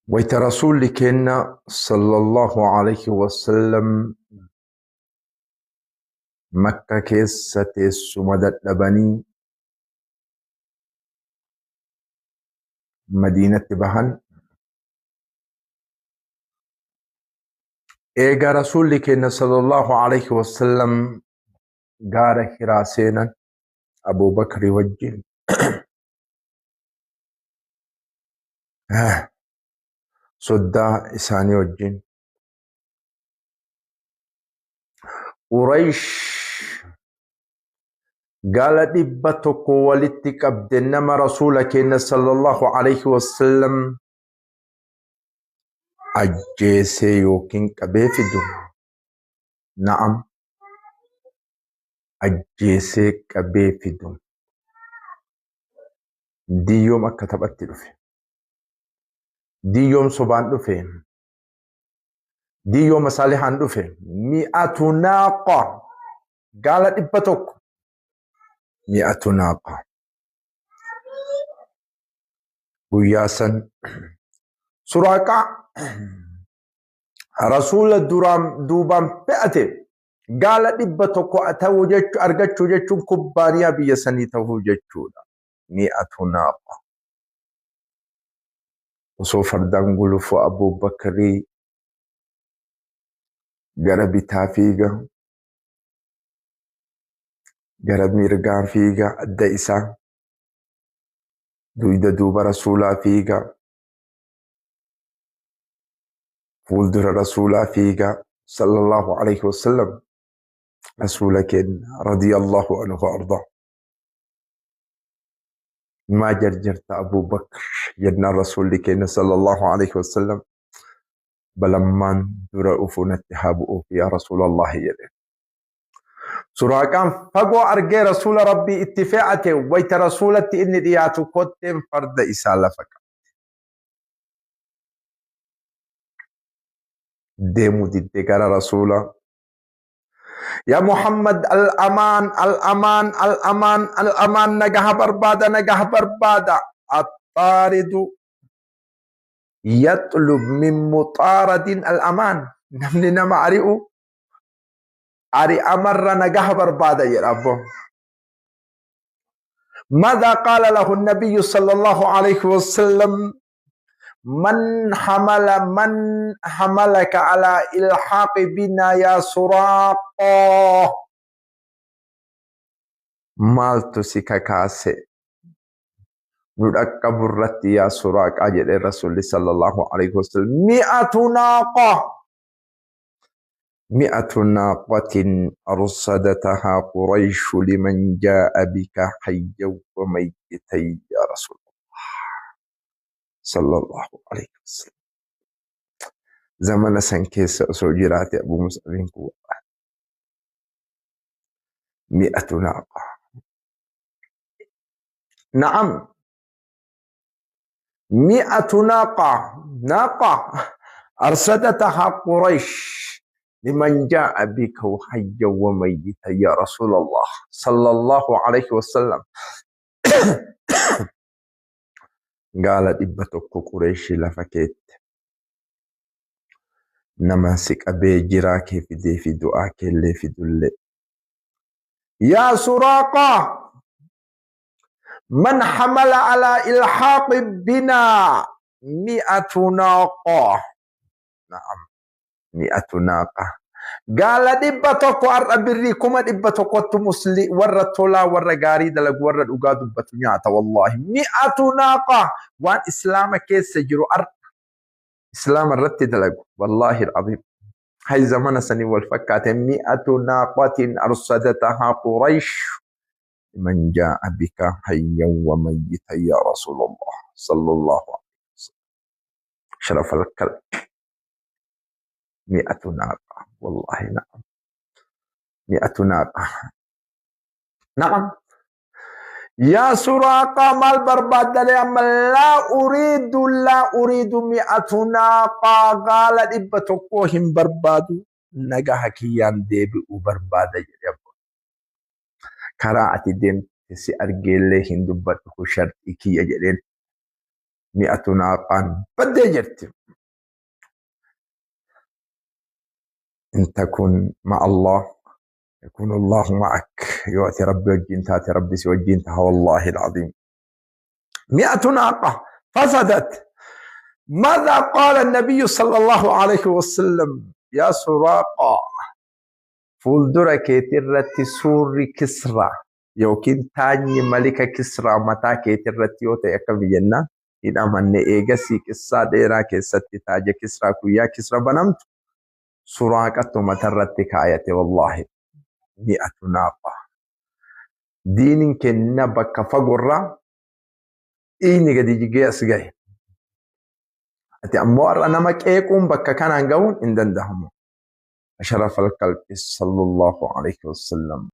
ويت رسول كنا صلى الله عليه وسلم مكة كيسة السمدة لبني مدينة بهن إيجا رسول كنا صلى الله عليه وسلم قال حراسينا أبو بكر وجه صدا إساني وجين قريش قال دبتك ولدتك أبدنما رسولك إن صلى الله عليه وسلم أجيسي يوكين كبيفدو نعم أجيسي كبيفدو دي يوم أكتبت دفه دي يوم صبان دفه دي يوم صالحان دفه 100 ناقة قال دبتك 100 ناقة وياسن سراقة رسول الدرام دوبان فئته قال دبتك أتو جيش أرغتشو جيشون كبانيا بيساني تهو جيشون 100 ناقة وصوف الدنقل فو أبو بكري قربي تافيقا قرب ميرقان فيقا الدئسان دويدا دوبا رسولا فيقا فولدر رسولا فيقا صلى الله عليه وسلم رسولك رضي الله عنه وأرضاه ما جرجرت أبو بكر يدنا رسولك صلى الله عليه وسلم بلما درأ اتهابه يا رسول الله يدين سراقان فقو أرقى رسول ربي اتفاعته ويت رسولة إني دياتو كتم فرد إسالة فكا ديمو دي ديقار رسولا يا محمد الأمان الأمان الأمان الأمان نجح بربادة الطارد يطلب من مطارد الأمان نمني معرئو أري أمر نجح بربادة يا رب ماذا قال له النبي صلى الله عليه وسلم من حملك على إلحاق بنا يا سراقة مالتو سكاكاسي نركب الرت يا سراقة أجل الرسول صلى الله عليه وسلم 100 ناقة 100 ناقة أرصدتها قريش لمن جاء بك حيا وميتا يا رسول الله صلى الله عليه وسلم زمن سنكيس سوجرات أبو مسلم 100 ناقة نعم 100 ناقة أرصدتها قريش لمن جاء بك حيا وميتا يا رسول الله صلى الله عليه وسلم قالت إبتك قريش لفكيت نماسك أبي جراك في دعاك اللي في دل يا سراقة من حمل على إلحاق بنا 100 ناقة نعم 100 ناقة قال دبتك أربريكم دبتك مسلي ورا تولا ورا غاري دلق ورا أقاد دبتنياتا والله 100 ناقة وان إسلام كيس سجروا إسلام الرت دلق والله العظيم هاي زمان سني والفكات 100 ناقة أرصدتها قريش من جاء بك حيا وميتا يا رسول الله صلى الله عليه وسلم شرف الكلب 100 ناقة والله نعم 100 ناقة نعم يا سراقة ما البرباد لأما لا أريد 100 ناقة قال إبتكوهم برباد نجاح كيان ديبي وبرباد يا كراعة دين تسي أرجل هندو بتكو شرط إكي أجلين مئة ناقة بدي جرت. إن تكن مع الله يكون الله معك. يؤتي ربي وجين تاتي ربي سوجين تها والله العظيم. 100 ناقة فسدت. ماذا قال النبي صلى الله عليه وسلم؟ يا سراقة فولدر كيترتي سوري كسرى يوكين تاني ملك كسرى متى كيترتي وتيكا بينا إذا من إيجاسي كسا ديرا كيستي تاج كسرى كويا كسرى بنمت سراقة مترتي كايتي والله 100 ناقة. دين كنا بك فقرة إني قد يجي أسجي أتي أمور أنا ما كيكون بك كان عنقون إن دندهم. أشرف القلب صلى الله عليه وسلم.